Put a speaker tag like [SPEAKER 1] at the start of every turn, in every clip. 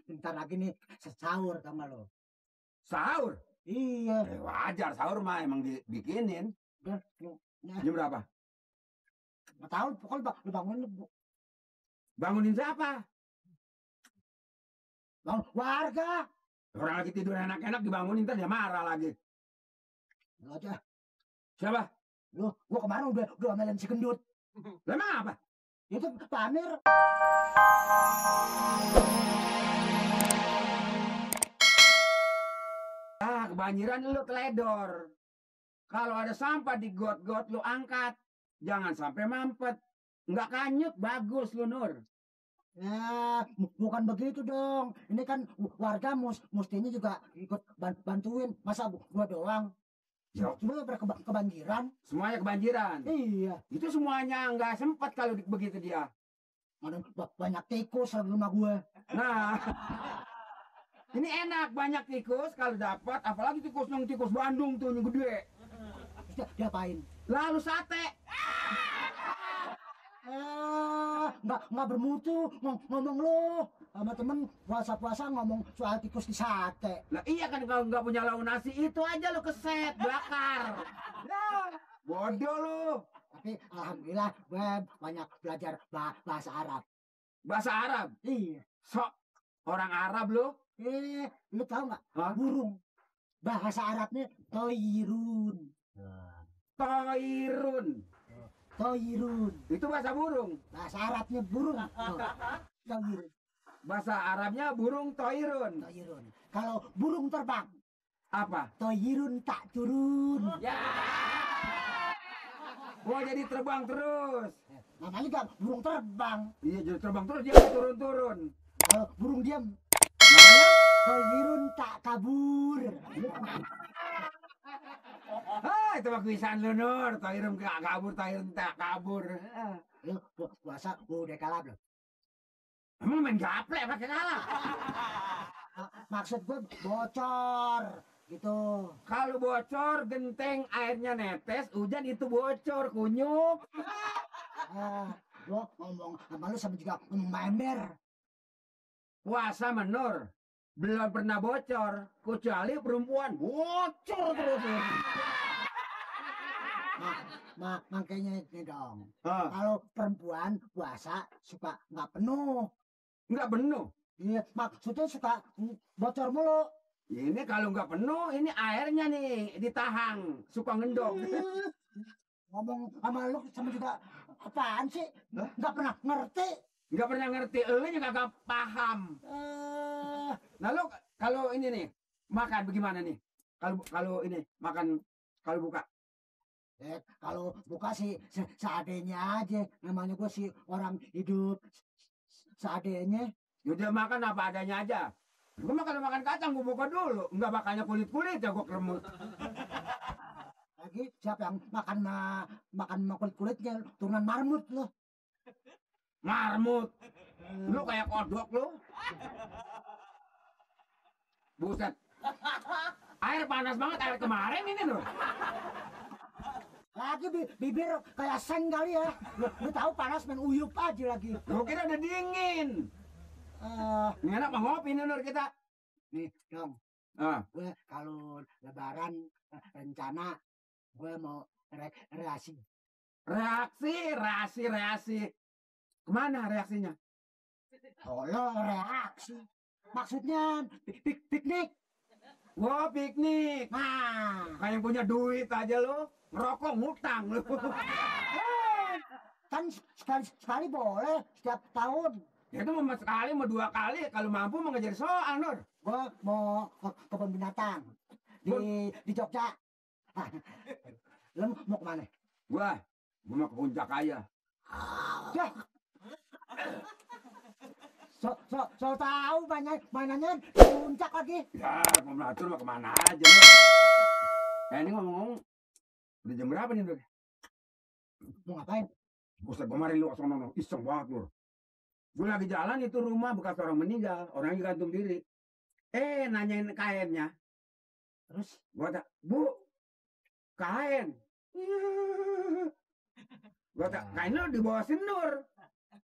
[SPEAKER 1] bentar lagi nih sahur sama lo.
[SPEAKER 2] Sahur?
[SPEAKER 1] Iya.
[SPEAKER 2] Wajar, sahur mah emang dibikinin. Jam berapa?
[SPEAKER 1] Nggak tahu, pokoknya lu bangunin lu.
[SPEAKER 2] Bangunin siapa?
[SPEAKER 1] Bangun warga.
[SPEAKER 2] Orang lagi tidur enak-enak dibangunin, ntar dia marah lagi.
[SPEAKER 1] Lu aja.
[SPEAKER 2] Siapa?
[SPEAKER 1] Gua kemarin udah omelin si gendut.
[SPEAKER 2] Lah emang apa?
[SPEAKER 1] Itu Pak Amir.
[SPEAKER 2] Kebanjiran lu teledor. Kalau ada sampah di got-got lu angkat. Jangan sampai mampet. Nggak kanyut, bagus lu, Nur.
[SPEAKER 1] Ya, bukan begitu dong. Ini kan warga mestinya juga ikut bantuin. Masa gua doang? Semua kebanjiran.
[SPEAKER 2] Semuanya kebanjiran?
[SPEAKER 1] Iya.
[SPEAKER 2] Itu semuanya nggak sempat kalau begitu dia.
[SPEAKER 1] Banyak tikus di rumah gue.
[SPEAKER 2] Nah, ini enak, banyak tikus kalau dapat, apalagi tikus Bandung tuh yang gede.
[SPEAKER 1] Terus diapain?
[SPEAKER 2] Lalu sate.
[SPEAKER 1] Nggak bermutu ngomong lu sama temen puasa ngomong soal tikus di sate.
[SPEAKER 2] Lah iya kan, kalau nggak punya lauk nasi itu aja lu keset bakar. Bodoh lu.
[SPEAKER 1] Tapi alhamdulillah gue banyak belajar bahasa Arab.
[SPEAKER 2] Bahasa Arab?
[SPEAKER 1] Iya.
[SPEAKER 2] Sok orang Arab lu.
[SPEAKER 1] Lu tahu nggak burung bahasa Arabnya toirun. Toirun
[SPEAKER 2] itu bahasa burung.
[SPEAKER 1] Bahasa Arabnya burung. Toirun.
[SPEAKER 2] Bahasa Arabnya burung toirun.
[SPEAKER 1] Kalau burung terbang
[SPEAKER 2] apa?
[SPEAKER 1] Toirun tak turun.
[SPEAKER 2] Ya. Gua jadi terbang terus.
[SPEAKER 1] Namanya kan burung terbang.
[SPEAKER 2] Iya, jadi terbang terus, dia nggak turun-turun.
[SPEAKER 1] Kalau burung diam
[SPEAKER 2] namanya
[SPEAKER 1] toirun tak kabur.
[SPEAKER 2] Itu mah kuisan lu, Nur. Toirun gak kabur, toirun tak kabur.
[SPEAKER 1] Lu puasa udah kalah belum?
[SPEAKER 2] Emang main gaple pakai kalah?
[SPEAKER 1] Maksud gue bocor gitu.
[SPEAKER 2] Kalau bocor, genteng airnya netes, hujan itu bocor, kunyuk.
[SPEAKER 1] Lo ngomong sama lu sama juga ngomong ember.
[SPEAKER 2] Puasa menur belum pernah bocor, kecuali perempuan bocor terus.
[SPEAKER 1] Makanya ini dong. Kalau perempuan puasa suka nggak penuh.
[SPEAKER 2] Nggak penuh?
[SPEAKER 1] Iya, maksudnya suka bocor mulu.
[SPEAKER 2] Ini kalau nggak penuh, ini airnya nih ditahang, suka ngendok.
[SPEAKER 1] Ngomong sama lu sama juga apaan sih? Nggak pernah ngerti.
[SPEAKER 2] Nggak pernah ngerti, lu juga nggak paham. Nah lu kalau ini nih makan bagaimana nih? Kalau ini makan kalau buka?
[SPEAKER 1] Kalau buka sih seadanya aja. Namanya gue sih orang hidup seadanya.
[SPEAKER 2] Udah makan apa adanya aja. Gue makan kacang, gue buka dulu. Enggak makannya kulit ya gue keremut.
[SPEAKER 1] Lagi siapa yang makan kulit-kulitnya turunan marmut lo.
[SPEAKER 2] Marmut. Lu kayak kodok lu. Buset. Air panas banget, air kemarin ini loh.
[SPEAKER 1] Lagi bibir kayak seng kali ya. Lu tahu panas main uyup aja lagi.
[SPEAKER 2] Gue kira udah dingin. Ini enak mah ngopi nih Nur kita.
[SPEAKER 1] Nih dong. Gue kalau lebaran rencana gue mau reaksi.
[SPEAKER 2] Reaksi. Kemana reaksinya?
[SPEAKER 1] Tolong reaksi. Maksudnya piknik.
[SPEAKER 2] Wah, piknik.
[SPEAKER 1] Nah,
[SPEAKER 2] kayak yang punya duit aja lo, ngerokok ngutang lo.
[SPEAKER 1] Kan sekali boleh setiap tahun.
[SPEAKER 2] Ya itu mau sekali, mau 2 kali, kalau mampu mau ngejar soal, Nur.
[SPEAKER 1] Gua mau ke kebun binatang di Jogja. Lu mau kemana?
[SPEAKER 2] Gua mau ke puncak aja.
[SPEAKER 1] Ya. So tahu mainannya di puncak lagi.
[SPEAKER 2] Ya, mau melatur mau kemana aja. Ini ngomong-ngomong, udah jam berapa nih, Nur?
[SPEAKER 1] Mau ngapain?
[SPEAKER 2] Buset, kemarin lu sono iseng banget, Nur. Gue lagi jalan itu rumah bekas orang meninggal, orangnya gantung diri. Nanyain kainnya.
[SPEAKER 1] Terus
[SPEAKER 2] gua kata, Bu, kain. Gua kata, kain lu di bawah Nur.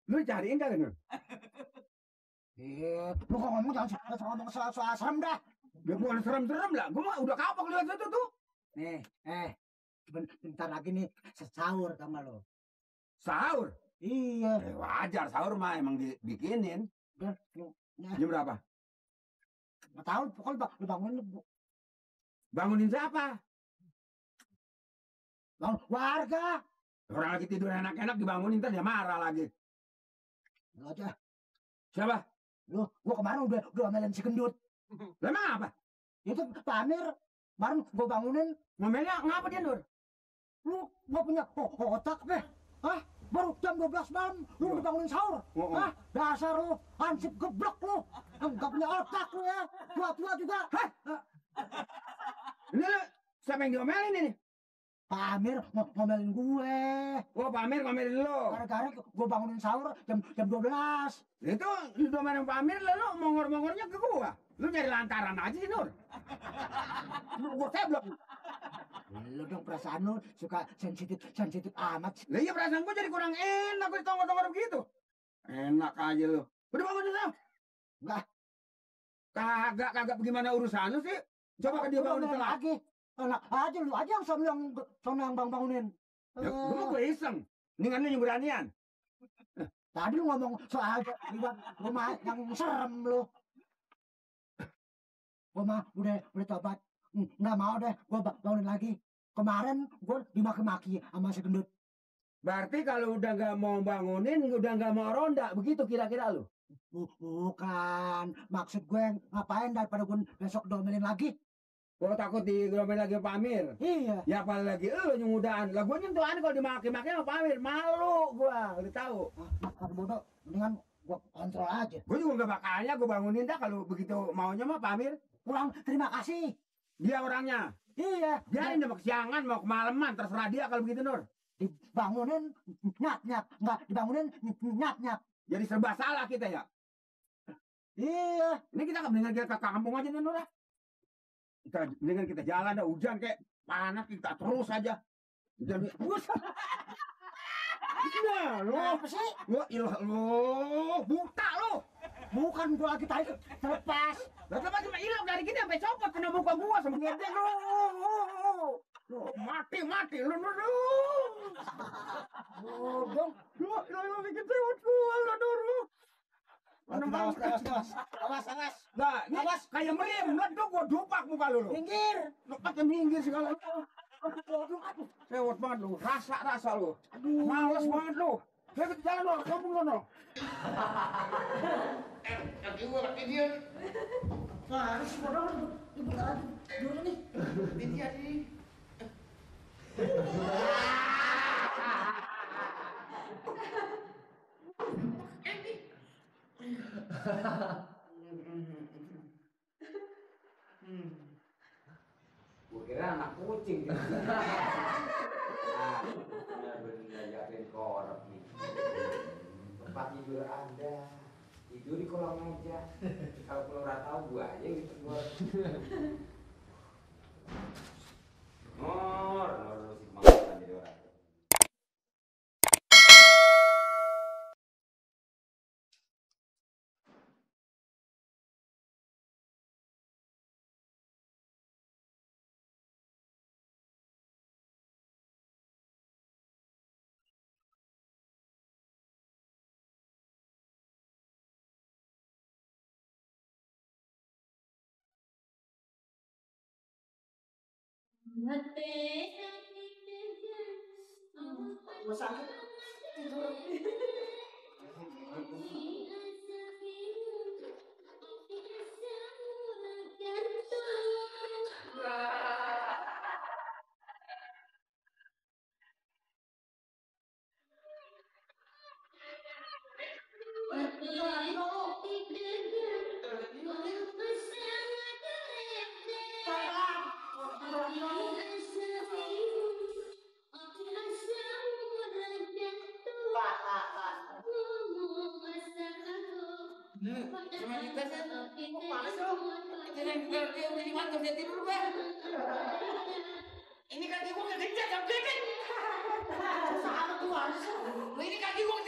[SPEAKER 2] Lu cariin kali, Nur?
[SPEAKER 1] Lu kok ngomong jangan ngomong soal serem dah.
[SPEAKER 2] Ya bukan serem-serem lah. Gue mah udah kapok lihat itu tuh.
[SPEAKER 1] Nih, bentar lagi nih sahur sama lo.
[SPEAKER 2] Sahur?
[SPEAKER 1] Iya.
[SPEAKER 2] Wajar sahur mah emang dibikinin. Jam berapa?
[SPEAKER 1] Nggak tahu, pokoknya lu bangunin lu.
[SPEAKER 2] Bangunin siapa?
[SPEAKER 1] Bangun warga.
[SPEAKER 2] Orang lagi tidur enak-enak dibangunin, ntar dia marah lagi.
[SPEAKER 1] Lu aja.
[SPEAKER 2] Siapa?
[SPEAKER 1] Gua kemarin udah omelin si gendut.
[SPEAKER 2] Lah emang apa?
[SPEAKER 1] Itu Pak Amir. Kemarin gua bangunin.
[SPEAKER 2] Ngomelnya ngapa dia, Nur?
[SPEAKER 1] Lu nggak punya otak deh. Hah? Baru jam 12 malam lu udah bangunin sahur. Hah? Dasar lu hansip geblok lu. Nggak punya otak lu ya. Tua-tua juga.
[SPEAKER 2] Hah? Ini lu siapa yang diomelin ini?
[SPEAKER 1] Pak Amir ngomelin gue.
[SPEAKER 2] Oh, Pak Amir ngomelin lu.
[SPEAKER 1] Gara-gara gue bangunin sahur jam 12.
[SPEAKER 2] Itu lu domain Pak Amir lalu mongor-mongornya ke gua. Lu nyari lantaran aja sih, Nur. Lu gua teblok.
[SPEAKER 1] Lu dong perasaan lu suka sensitif amat.
[SPEAKER 2] Lah iya perasaan gua jadi kurang enak gua ditongol-tongol begitu. Enak aja lu. Udah bangun dulu.
[SPEAKER 1] Enggak.
[SPEAKER 2] Kagak bagaimana urusan lu sih? Coba ke dia bangunin telat.
[SPEAKER 1] Lagi. Enak aja lu aja yang yang bangunin.
[SPEAKER 2] Ya, gua iseng. Dengan lu yang beranian.
[SPEAKER 1] Tadi lu ngomong soal rumah yang serem lu. Gua mah udah tobat. Nggak mau deh gua bangunin lagi. Kemarin gua dimaki-maki sama si gendut.
[SPEAKER 2] Berarti kalau udah nggak mau bangunin, udah nggak mau ronda, begitu kira-kira lu?
[SPEAKER 1] Bukan. Maksud gue ngapain daripada gue besok domelin lagi.
[SPEAKER 2] Gua takut digomelin lagi Pak Amir.
[SPEAKER 1] Iya.
[SPEAKER 2] Ya apalagi lu nyengudaan. Lah gua nyentuhan kalau dimaki-maki sama Pak Amir, malu gua, lu tahu.
[SPEAKER 1] Kalau bodoh, mendingan gua kontrol aja.
[SPEAKER 2] Gua juga nggak bakalnya gua bangunin dah kalau begitu maunya mah Pak Amir.
[SPEAKER 1] Pulang terima kasih.
[SPEAKER 2] Dia orangnya.
[SPEAKER 1] Iya.
[SPEAKER 2] Biarin dia mau kesiangan, mau kemalaman, terserah dia kalau begitu, Nur.
[SPEAKER 1] Dibangunin nyat-nyat, nggak dibangunin nyat-nyat.
[SPEAKER 2] Jadi serba salah kita ya.
[SPEAKER 1] Iya.
[SPEAKER 2] Ini kita mendingan kita ke kampung aja nih, Nur. Mendingan kita jalan dah, hujan kayak panas kita terus aja. Hujan terus. Nah, lo
[SPEAKER 1] apa sih?
[SPEAKER 2] Lo ilah lo, buta lo.
[SPEAKER 1] Bukan gua lagi tarik terlepas.
[SPEAKER 2] Lah coba cuma hilang dari gini sampai copot kena muka gua sama ngedek lo. Mati lo.
[SPEAKER 1] Oh, dong.
[SPEAKER 2] Lo bikin sewot gua lo dulu.
[SPEAKER 1] Awas.
[SPEAKER 2] Nah, ini kayak meriam, meledak gua dupak muka lo.
[SPEAKER 1] Minggir.
[SPEAKER 2] Lo pakai minggir segala. Sewot banget lo, rasa lo. Males banget lo. Ayo kita jalan lo, kampung lo. Kaki gua kaki dia.
[SPEAKER 1] Nah, ini si bodoh ibu lagi dulu nih.
[SPEAKER 2] Dia nih.
[SPEAKER 3] Gua kira anak kucing gitu. Nah, bener-bener ngajakin korup nih. Tempat tidur ada. Tidur di kolong meja. Kalau keluar tahu gua aja gitu gua. Nur si semangat jadi orang.
[SPEAKER 1] Gua sakit. Tidur.
[SPEAKER 4] Ini kaki gua kegenjat, yang gede. Ini kaki gua